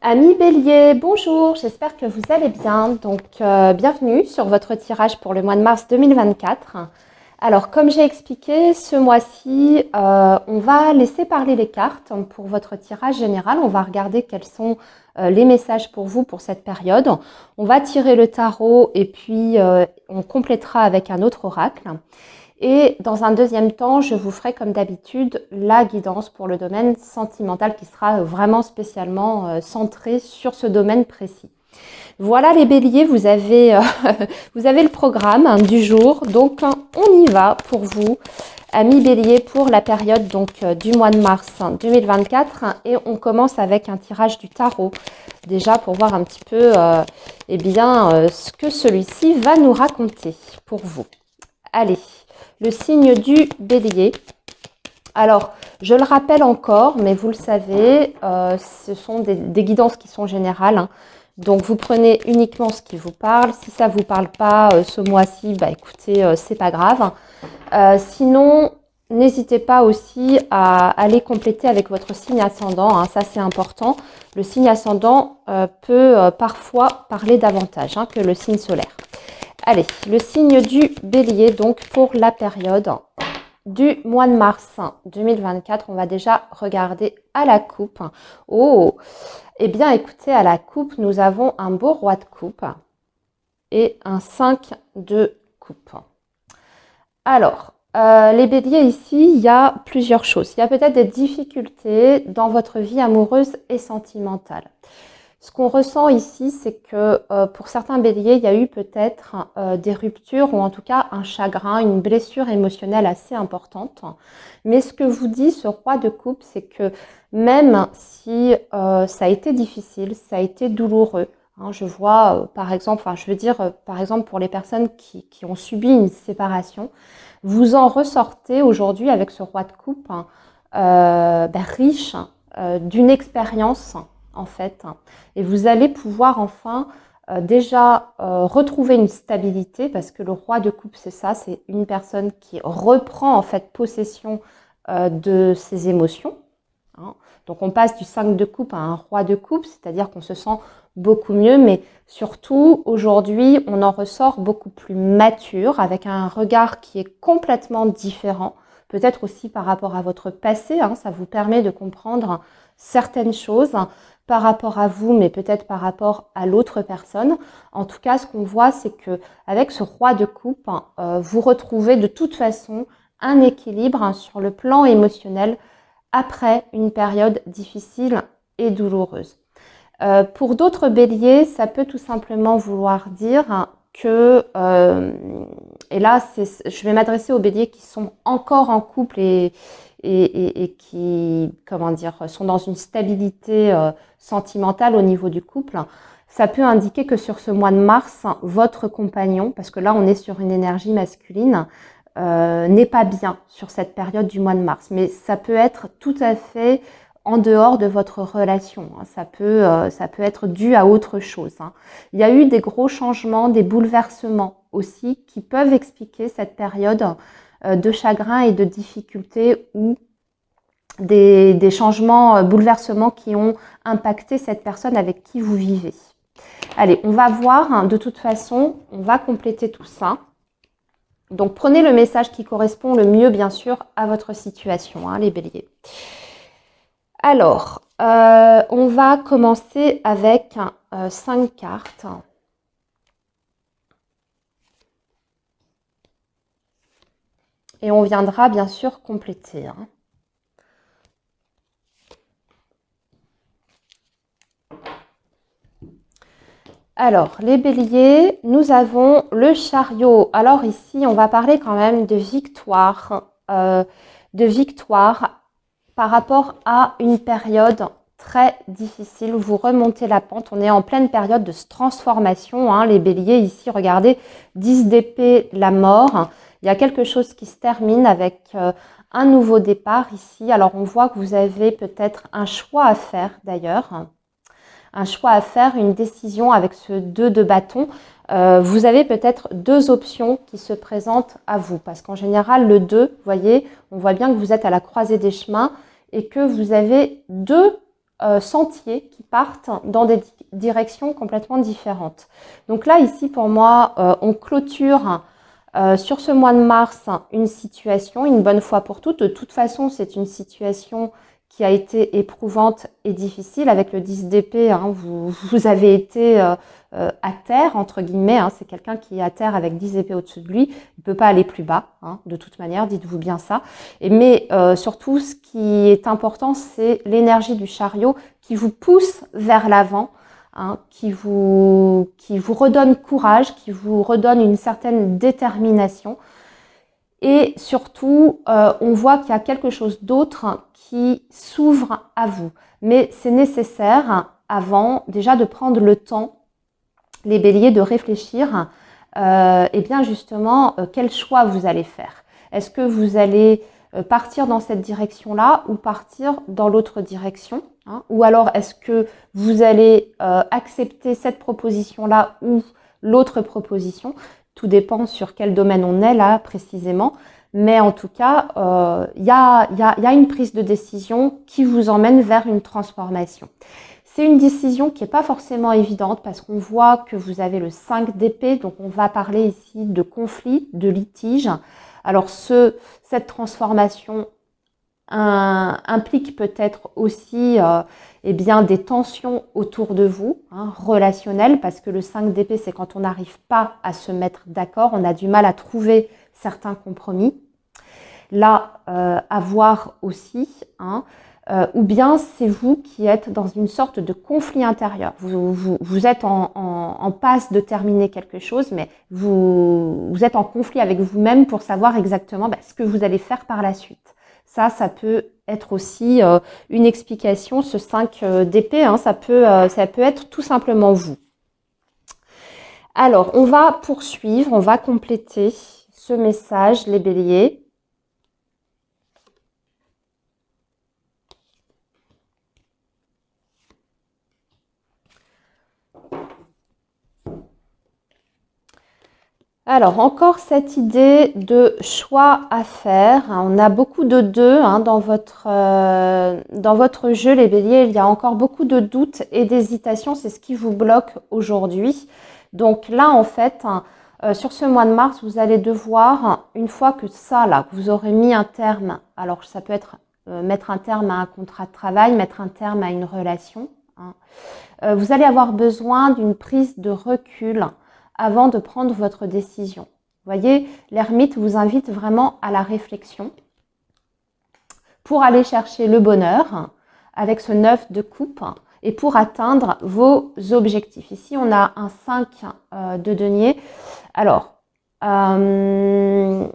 Amis Bélier, bonjour, j'espère que vous allez bien. Bienvenue sur votre tirage pour le mois de mars 2024. Alors, comme j'ai expliqué, ce mois-ci, on va laisser parler les cartes pour votre tirage général. On va regarder quels sont les messages pour vous pour cette période. On va tirer le tarot et puis on complétera avec un autre oracle. Et dans un deuxième temps, je vous ferai comme d'habitude la guidance pour le domaine sentimental qui sera vraiment spécialement centré sur ce domaine précis. Voilà les béliers, vous avez, vous avez le programme du jour. Donc on y va pour vous, amis béliers, pour la période du mois de mars 2024. Et on commence avec un tirage du tarot, déjà pour voir un petit peu ce que celui-ci va nous raconter pour vous. Allez, le signe du bélier. Alors, je le rappelle encore, mais vous le savez, ce sont des guidances qui sont générales. Hein. Donc, vous prenez uniquement ce qui vous parle. Si ça ne vous parle pas ce mois-ci, bah écoutez, c'est pas grave. Sinon, n'hésitez pas aussi à aller compléter avec votre signe ascendant. Hein, ça, c'est important. Le signe ascendant peut parfois parler davantage que le signe solaire. Allez, le signe du bélier, donc pour la période du mois de mars 2024, on va déjà regarder à la coupe. Oh, eh bien écoutez, à la coupe, nous avons un beau roi de coupe et un 5 de coupe. Alors, les béliers ici, il y a plusieurs choses. Il y a peut-être des difficultés dans votre vie amoureuse et sentimentale. Ce qu'on ressent ici, c'est que pour certains béliers, il y a eu peut-être des ruptures ou en tout cas un chagrin, une blessure émotionnelle assez importante. Mais ce que vous dit ce roi de coupe, c'est que même si ça a été difficile, ça a été douloureux, hein, je vois par exemple, par exemple pour les personnes qui ont subi une séparation, vous en ressortez aujourd'hui avec ce roi de coupe riche d'une expérience en fait, et vous allez pouvoir enfin retrouver une stabilité, parce que le roi de coupe, c'est ça, c'est une personne qui reprend en fait possession de ses émotions. Hein. Donc on passe du 5 de coupe à un roi de coupe, c'est-à-dire qu'on se sent beaucoup mieux, mais surtout aujourd'hui on en ressort beaucoup plus mature, avec un regard qui est complètement différent, peut-être aussi par rapport à votre passé, hein, ça vous permet de comprendre certaines choses par rapport à vous, mais peut-être par rapport à l'autre personne. En tout cas, ce qu'on voit, c'est que avec ce roi de coupe, vous retrouvez de toute façon un équilibre sur le plan émotionnel après une période difficile et douloureuse. Pour d'autres béliers, ça peut tout simplement vouloir dire que, et là, je vais m'adresser aux béliers qui sont encore en couple et qui, sont dans une stabilité sentimentale au niveau du couple. Ça peut indiquer que sur ce mois de mars, votre compagnon, parce que là on est sur une énergie masculine, n'est pas bien sur cette période du mois de mars. Mais ça peut être tout à fait en dehors de votre relation. Ça peut être dû à autre chose. Il y a eu des gros changements, des bouleversements aussi qui peuvent expliquer cette période de chagrin et de difficulté, ou des changements, bouleversements qui ont impacté cette personne avec qui vous vivez. Allez, on va voir, de toute façon, on va compléter tout ça. Donc prenez le message qui correspond le mieux, bien sûr, à votre situation, les béliers. Alors, on va commencer avec 5 cartes. Et on viendra bien sûr compléter. Alors, les béliers, nous avons le chariot. Alors ici, on va parler quand même de victoire par rapport à une période très difficile. Vous remontez la pente, on est en pleine période de transformation. Les béliers, ici, regardez, 10 d'épée, la mort. Il y a quelque chose qui se termine avec un nouveau départ ici. Alors, on voit que vous avez peut-être un choix à faire d'ailleurs. Un choix à faire, une décision avec ce 2 de bâton. Vous avez peut-être 2 options qui se présentent à vous. Parce qu'en général, le 2, vous voyez, on voit bien que vous êtes à la croisée des chemins et que vous avez 2 sentiers qui partent dans des directions complètement différentes. Donc là, ici, pour moi, on clôture sur ce mois de mars une situation, une bonne fois pour toutes. De toute façon, c'est une situation qui a été éprouvante et difficile. Avec le 10 d'épée, hein, vous avez été à terre, entre guillemets. Hein, c'est quelqu'un qui est à terre avec 10 épées au-dessus de lui. Il ne peut pas aller plus bas, hein, de toute manière, dites-vous bien ça. Mais surtout, ce qui est important, c'est l'énergie du chariot qui vous pousse vers l'avant, hein, qui vous redonne courage, qui vous redonne une certaine détermination. Et surtout, on voit qu'il y a quelque chose d'autre qui s'ouvre à vous. Mais c'est nécessaire, avant déjà de prendre le temps, les béliers, de réfléchir, et bien justement, quel choix vous allez faire. Est-ce que vous allez partir dans cette direction-là ou partir dans l'autre direction, hein, ou alors est-ce que vous allez accepter cette proposition-là ou l'autre proposition? Tout dépend sur quel domaine on est là précisément. Mais en tout cas, y a une prise de décision qui vous emmène vers une transformation. C'est une décision qui n'est pas forcément évidente parce qu'on voit que vous avez le 5 d'épée. Donc, on va parler ici de conflit, de litige. Alors, cette transformation implique peut-être aussi eh bien, des tensions autour de vous, hein, relationnelles, parce que le 5 d'épée, c'est quand on n'arrive pas à se mettre d'accord, on a du mal à trouver certains compromis. Là, à voir aussi, hein, ou bien c'est vous qui êtes dans une sorte de conflit intérieur. Vous êtes en passe de terminer quelque chose, mais vous êtes en conflit avec vous-même pour savoir exactement ce que vous allez faire par la suite. Ça peut être aussi une explication, ce 5 d'épée, hein, ça peut être tout simplement vous. Alors, on va poursuivre, on va compléter ce message, les béliers. Alors, encore cette idée de choix à faire. On a beaucoup de 2 hein, dans votre jeu, les béliers. Il y a encore beaucoup de doutes et d'hésitations. C'est ce qui vous bloque aujourd'hui. Donc là, en fait, sur ce mois de mars, vous allez devoir, une fois que ça, là, vous aurez mis un terme, alors ça peut être mettre un terme à un contrat de travail, mettre un terme à une relation, hein, vous allez avoir besoin d'une prise de recul avant de prendre votre décision. Vous voyez, l'ermite vous invite vraiment à la réflexion pour aller chercher le bonheur avec ce 9 de coupe et pour atteindre vos objectifs. Ici, on a un 5 de denier. Alors, le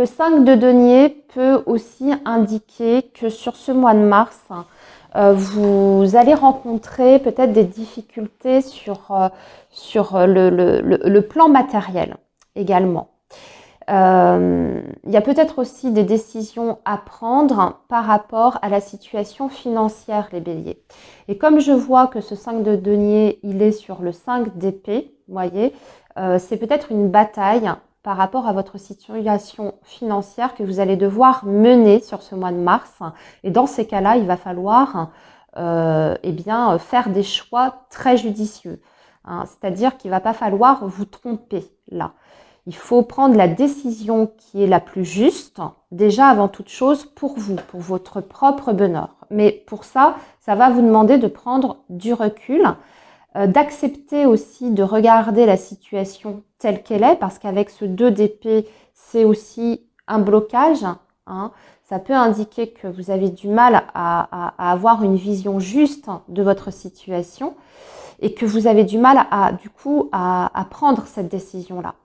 5 de denier peut aussi indiquer que sur ce mois de mars, vous allez rencontrer peut-être des difficultés sur le plan matériel également. Il y a peut-être aussi des décisions à prendre par rapport à la situation financière, les béliers. Et comme je vois que ce 5 de denier, il est sur le 5 d'épée, vous voyez, c'est peut-être une bataille par rapport à votre situation financière que vous allez devoir mener sur ce mois de mars. Et dans ces cas-là, il va falloir faire des choix très judicieux. Hein. C'est-à-dire qu'il ne va pas falloir vous tromper là. Il faut prendre la décision qui est la plus juste, déjà avant toute chose pour vous, pour votre propre bonheur. Mais pour ça, ça va vous demander de prendre du recul, d'accepter aussi de regarder la situation telle qu'elle est, parce qu'avec ce 2 d'épée, c'est aussi un blocage. Hein. Ça peut indiquer que vous avez du mal à avoir une vision juste de votre situation et que vous avez du mal à prendre cette décision-là.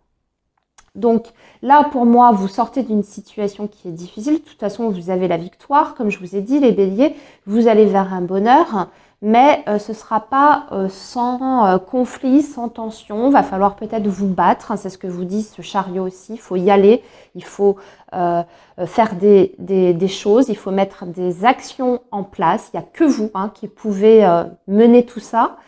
Donc là, pour moi, vous sortez d'une situation qui est difficile. De toute façon, vous avez la victoire. Comme je vous ai dit, les béliers, vous allez vers un bonheur. Mais ce ne sera pas sans conflit, sans tension. Il va falloir peut-être vous battre. C'est ce que vous dit ce chariot aussi. Il faut y aller. Il faut faire des choses. Il faut mettre des actions en place. Il n'y a que vous qui pouvez mener tout ça.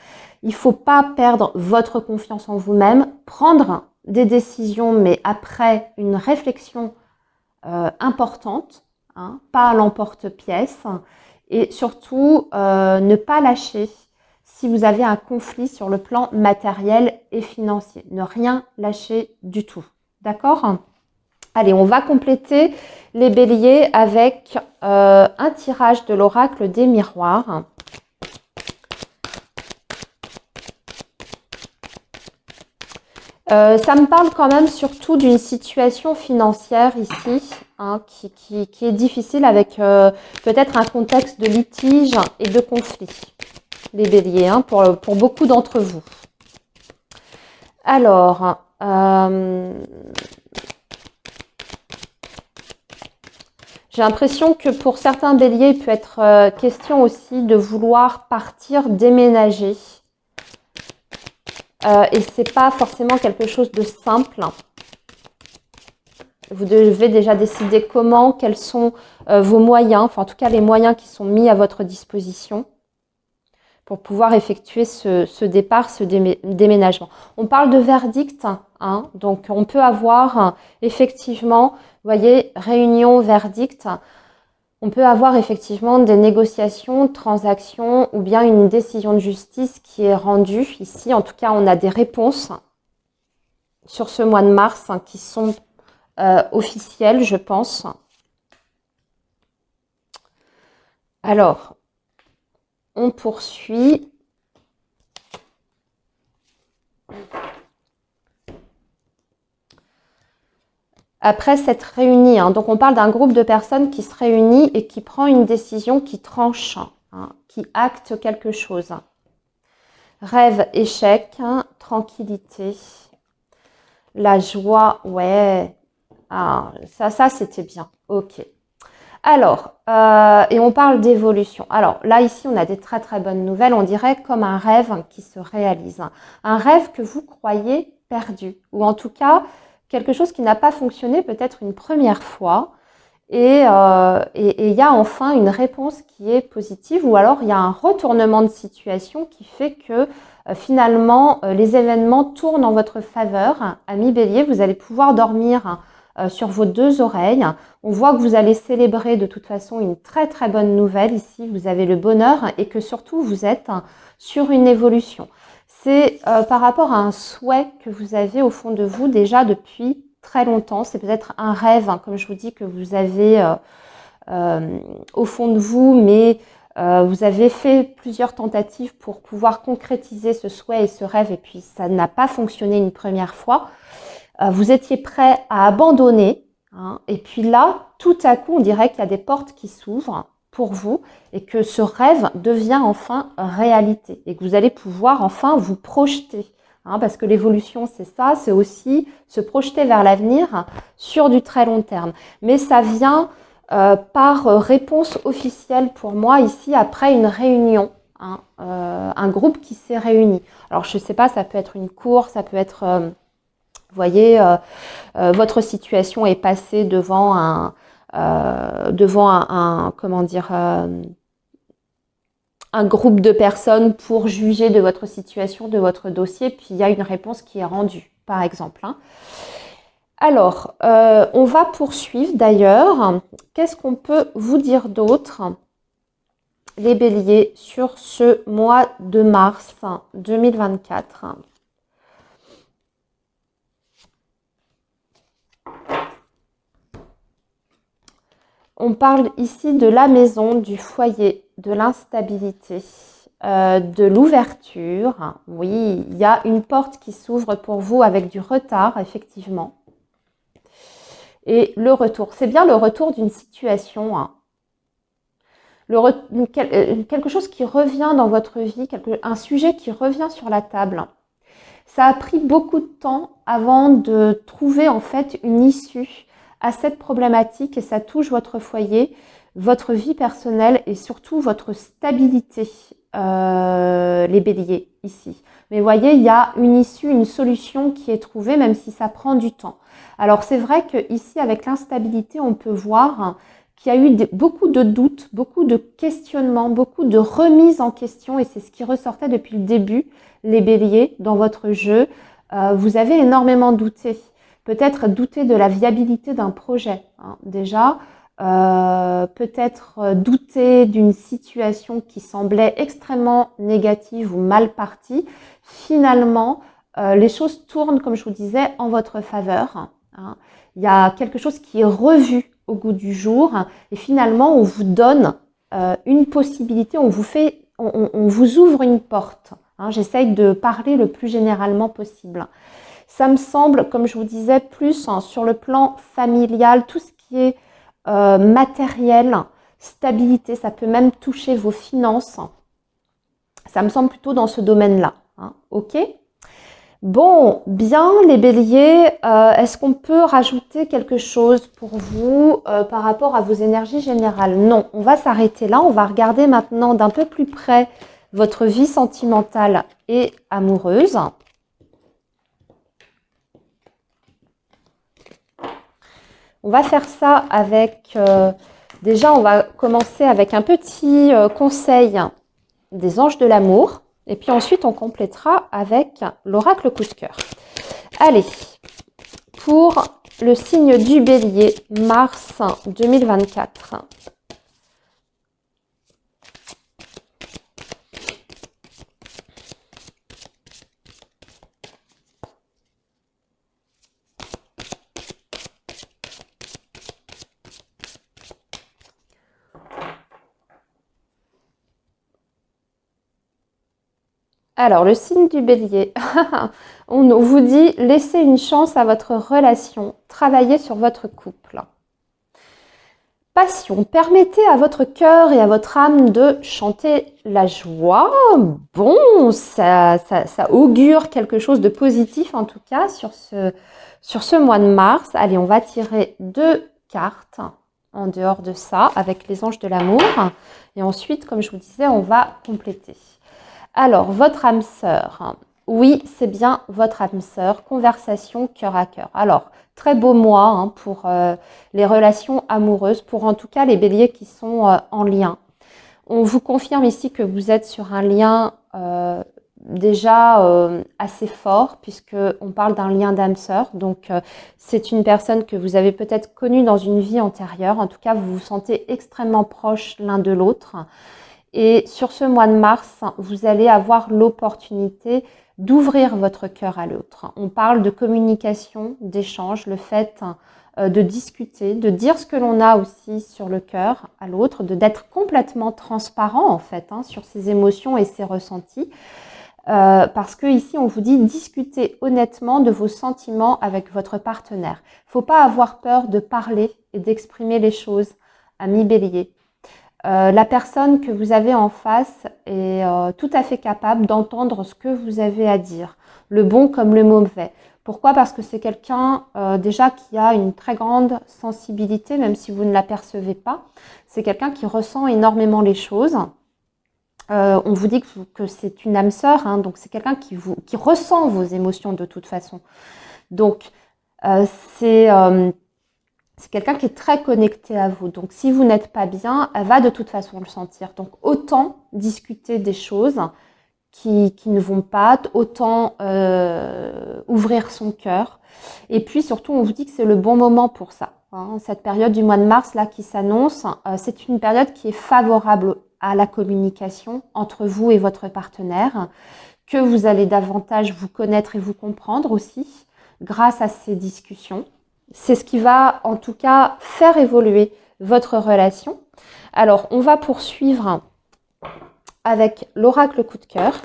Il ne faut pas perdre votre confiance en vous-même. Prendre des décisions, mais après une réflexion importante, hein, pas à l'emporte-pièce. Et surtout, ne pas lâcher si vous avez un conflit sur le plan matériel et financier. Ne rien lâcher du tout. D'accord ? Allez, on va compléter les béliers avec un tirage de l'oracle des miroirs. Ça me parle quand même surtout d'une situation financière ici, hein, qui est difficile avec peut-être un contexte de litige et de conflit, les béliers, hein, pour beaucoup d'entre vous. Alors, j'ai l'impression que pour certains béliers, il peut être question aussi de vouloir partir, déménager. Et c'est pas forcément quelque chose de simple. Vous devez déjà décider comment, quels sont vos moyens, enfin en tout cas les moyens qui sont mis à votre disposition pour pouvoir effectuer ce départ, ce déménagement. On parle de verdict, hein, donc on peut avoir effectivement, vous voyez, réunion, verdict. On peut avoir effectivement des négociations, transactions ou bien une décision de justice qui est rendue. Ici, en tout cas, on a des réponses sur ce mois de mars qui sont officielles, je pense. Alors, on poursuit. Après s'être réunis, hein, donc on parle d'un groupe de personnes qui se réunit et qui prend une décision, qui tranche, hein, qui acte quelque chose. Rêve, échec, hein, tranquillité, la joie, ouais, ah, ça c'était bien, ok. Alors, et on parle d'évolution. Alors là, ici, on a des très très bonnes nouvelles, on dirait comme un rêve qui se réalise. Un rêve que vous croyez perdu, ou en tout cas, quelque chose qui n'a pas fonctionné peut-être une première fois, et il y a enfin une réponse qui est positive, ou alors il y a un retournement de situation qui fait que finalement les événements tournent en votre faveur. Amis Bélier, vous allez pouvoir dormir sur vos deux oreilles. On voit que vous allez célébrer de toute façon une très très bonne nouvelle ici. Vous avez le bonheur et que surtout vous êtes sur une évolution. C'est par rapport à un souhait que vous avez au fond de vous déjà depuis très longtemps. C'est peut-être un rêve, hein, comme je vous dis, que vous avez au fond de vous, mais vous avez fait plusieurs tentatives pour pouvoir concrétiser ce souhait et ce rêve, et puis ça n'a pas fonctionné une première fois. Vous étiez prêt à abandonner, hein, et puis là, tout à coup, on dirait qu'il y a des portes qui s'ouvrent pour vous et que ce rêve devient enfin réalité et que vous allez pouvoir enfin vous projeter. Hein, parce que l'évolution, c'est ça, c'est aussi se projeter vers l'avenir sur du très long terme. Mais ça vient par réponse officielle pour moi ici après une réunion, hein, un groupe qui s'est réuni. Alors je ne sais pas, ça peut être une cour, ça peut être, vous voyez, votre situation est passée devant comment dire, un groupe de personnes pour juger de votre situation, de votre dossier, puis il y a une réponse qui est rendue, par exemple. Hein. Alors, on va poursuivre d'ailleurs. Qu'est-ce qu'on peut vous dire d'autre, les béliers, sur ce mois de mars 2024 ? On parle ici de la maison, du foyer, de l'instabilité, de l'ouverture. Oui, il y a une porte qui s'ouvre pour vous avec du retard, effectivement. Et le retour, c'est bien le retour d'une situation, hein. Quelque chose qui revient dans votre vie, un sujet qui revient sur la table. Ça a pris beaucoup de temps avant de trouver en fait une issue à cette problématique et ça touche votre foyer, votre vie personnelle et surtout votre stabilité, les béliers ici. Mais voyez, il y a une issue, une solution qui est trouvée même si ça prend du temps. Alors c'est vrai que ici avec l'instabilité, on peut voir qu'il y a eu beaucoup de doutes, beaucoup de questionnements, beaucoup de remises en question et c'est ce qui ressortait depuis le début, les béliers, dans votre jeu. Vous avez énormément douté. Peut-être douter de la viabilité d'un projet, hein, déjà. peut-être douter d'une situation qui semblait extrêmement négative ou mal partie, finalement, les choses tournent, comme je vous disais, en votre faveur. Hein. Il y a quelque chose qui est revu au goût du jour et finalement, on vous donne une possibilité, on vous ouvre une porte. Hein. J'essaye de parler le plus généralement possible. Ça me semble, comme je vous disais, plus sur le plan familial, tout ce qui est matériel, stabilité, ça peut même toucher vos finances. Ça me semble plutôt dans ce domaine-là. Hein, ok ? Bon, bien les béliers, est-ce qu'on peut rajouter quelque chose pour vous par rapport à vos énergies générales? Non, on va s'arrêter là. On va regarder maintenant d'un peu plus près votre vie sentimentale et amoureuse. On va faire ça avec, déjà on va commencer avec un petit conseil des anges de l'amour et puis ensuite on complétera avec l'oracle coup de cœur. Allez, pour le signe du bélier, mars 2024. Alors, le signe du bélier, on vous dit laissez une chance à votre relation, travaillez sur votre couple. Passion, permettez à votre cœur et à votre âme de chanter la joie. Bon, ça augure quelque chose de positif en tout cas sur ce mois de mars. Allez, on va tirer 2 cartes en dehors de ça avec les anges de l'amour. Et ensuite, comme je vous disais, on va compléter. Alors, votre âme sœur. Oui, c'est bien votre âme sœur. Conversation cœur à cœur. Alors, très beau mois pour les relations amoureuses, pour en tout cas les béliers qui sont en lien. On vous confirme ici que vous êtes sur un lien déjà assez fort, puisqu'on parle d'un lien d'âme sœur. Donc, c'est une personne que vous avez peut-être connue dans une vie antérieure. En tout cas, vous vous sentez extrêmement proches l'un de l'autre. Et sur ce mois de mars, vous allez avoir l'opportunité d'ouvrir votre cœur à l'autre. On parle de communication, d'échange, le fait de discuter, de dire ce que l'on a aussi sur le cœur à l'autre, d'être complètement transparent en fait sur ses émotions et ses ressentis. Parce que ici, on vous dit discutez honnêtement de vos sentiments avec votre partenaire. Il ne faut pas avoir peur de parler et d'exprimer les choses, ami bélier. La personne que vous avez en face est tout à fait capable d'entendre ce que vous avez à dire, le bon comme le mauvais. Pourquoi? Parce que c'est quelqu'un déjà qui a une très grande sensibilité, même si vous ne l'apercevez pas. C'est quelqu'un qui ressent énormément les choses. On vous dit que c'est une âme sœur, donc c'est quelqu'un qui ressent vos émotions de toute façon. Donc, c'est quelqu'un qui est très connecté à vous. Donc, si vous n'êtes pas bien, elle va de toute façon le sentir. Donc, autant discuter des choses qui ne vont pas, autant ouvrir son cœur. Et puis, surtout, on vous dit que c'est le bon moment pour ça. Cette période du mois de mars là qui s'annonce, c'est une période qui est favorable à la communication entre vous et votre partenaire, que vous allez davantage vous connaître et vous comprendre aussi grâce à ces discussions. C'est ce qui va en tout cas faire évoluer votre relation. Alors, on va poursuivre avec l'oracle coup de cœur.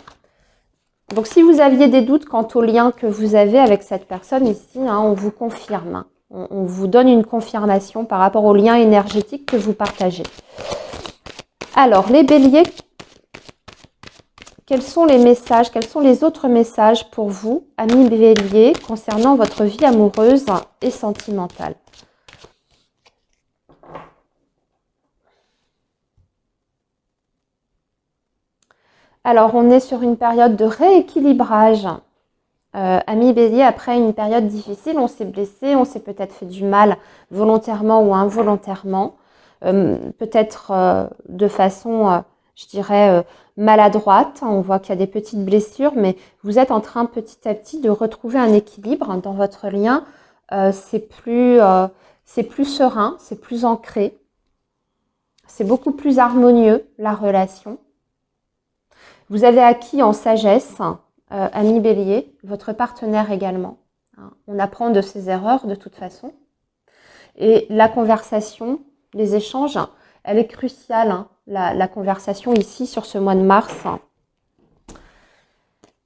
Donc, si vous aviez des doutes quant au lien que vous avez avec cette personne ici, on vous confirme. On vous donne une confirmation par rapport au lien énergétique que vous partagez. Alors, les béliers, quels sont les messages, quels sont les autres messages pour vous, amis béliers, concernant votre vie amoureuse et sentimentale? Alors, on est sur une période de rééquilibrage. Amis bélier, après une période difficile, on s'est blessé, on s'est peut-être fait du mal volontairement ou involontairement, peut-être de façon, je dirais, maladroite. On voit qu'il y a des petites blessures, mais vous êtes en train petit à petit de retrouver un équilibre dans votre lien. C'est plus serein, c'est plus ancré. C'est beaucoup plus harmonieux, la relation. Vous avez acquis en sagesse, ami Bélier, votre partenaire également. On apprend de ses erreurs de toute façon. Et la conversation, les échanges, elle est cruciale, la conversation ici sur ce mois de mars.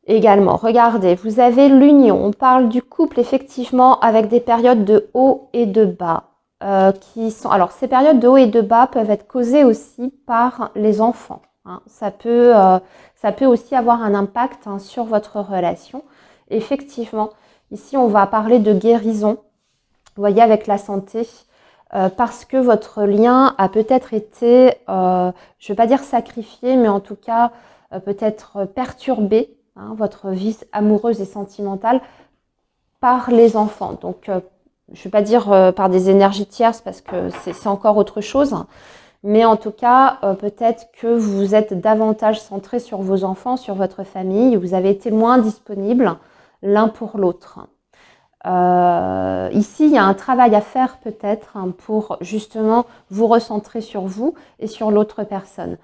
Également, regardez, vous avez l'union. On parle du couple effectivement avec des périodes de haut et de bas. Alors, ces périodes de haut et de bas peuvent être causées aussi par les enfants. Ça peut aussi avoir un impact sur votre relation. Effectivement, ici, on va parler de guérison, vous voyez, avec la santé, parce que votre lien a peut-être été, je ne vais pas dire sacrifié, mais en tout cas, peut-être perturbé, votre vie amoureuse et sentimentale, par les enfants. Donc, je ne vais pas dire par des énergies tierces, parce que c'est encore autre chose. Mais en tout cas, peut-être que vous êtes davantage centré sur vos enfants, sur votre famille. Vous avez été moins disponible l'un pour l'autre. Ici, il y a un travail à faire peut-être pour justement vous recentrer sur vous et sur l'autre personne.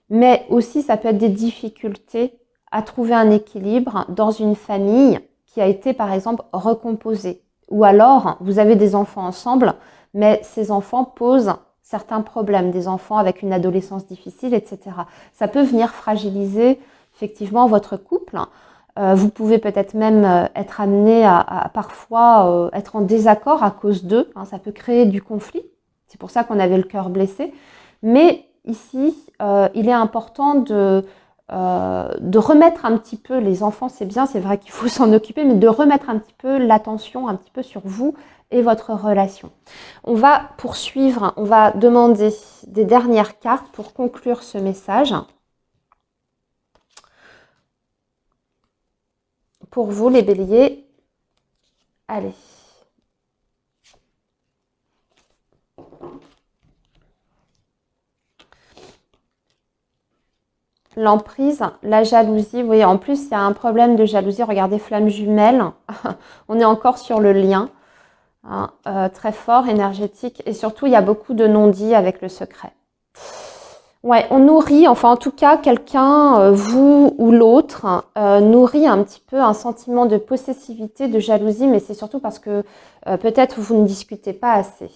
Mais aussi, ça peut être des difficultés à trouver un équilibre dans une famille qui a été par exemple recomposée. Ou alors, vous avez des enfants ensemble, mais ces enfants posent certains problèmes, des enfants avec une adolescence difficile, etc. Ça peut venir fragiliser effectivement votre couple. Vous pouvez peut-être même être amené à parfois être en désaccord à cause d'eux. Ça peut créer du conflit. C'est pour ça qu'on avait le cœur blessé. Mais ici, il est important de remettre un petit peu, les enfants c'est bien, c'est vrai qu'il faut s'en occuper, mais de remettre un petit peu l'attention un petit peu sur vous et votre relation. On va poursuivre, on va demander des dernières cartes pour conclure ce message. Pour vous les béliers, allez. L'emprise, la jalousie, vous voyez, en plus il y a un problème de jalousie, regardez, flamme jumelle, on est encore sur le lien, très fort, énergétique, et surtout il y a beaucoup de non-dits avec le secret. Ouais, on nourrit, enfin en tout cas quelqu'un, vous ou l'autre, nourrit un petit peu un sentiment de possessivité, de jalousie, mais c'est surtout parce que peut-être vous ne discutez pas assez.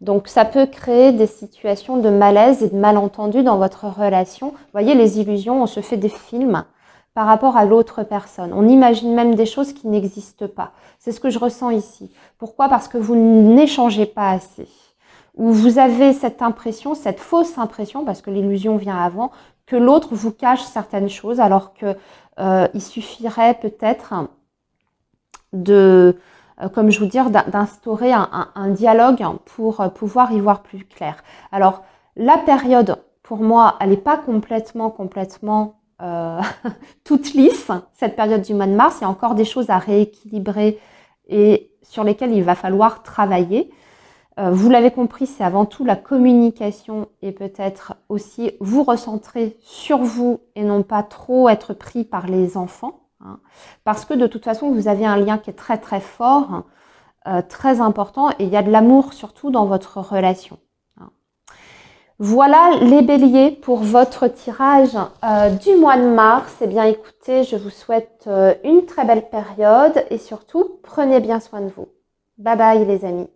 Donc ça peut créer des situations de malaise et de malentendu dans votre relation. Vous voyez, les illusions, on se fait des films par rapport à l'autre personne. On imagine même des choses qui n'existent pas. C'est ce que je ressens ici. Pourquoi? Parce que vous n'échangez pas assez. Où vous avez cette impression, cette fausse impression, parce que l'illusion vient avant, que l'autre vous cache certaines choses, alors que il suffirait peut-être de, comme je vous dis, d'instaurer un dialogue pour pouvoir y voir plus clair. Alors, la période, pour moi, elle n'est pas complètement toute lisse, cette période du mois de mars. Il y a encore des choses à rééquilibrer et sur lesquelles il va falloir travailler. Vous l'avez compris, c'est avant tout la communication et peut-être aussi vous recentrer sur vous et non pas trop être pris par les enfants. Parce que de toute façon, vous avez un lien qui est très très fort, très important, et il y a de l'amour surtout dans votre relation. Voilà les béliers pour votre tirage du mois de mars. Eh bien écoutez, je vous souhaite une très belle période et surtout, prenez bien soin de vous. Bye bye les amis.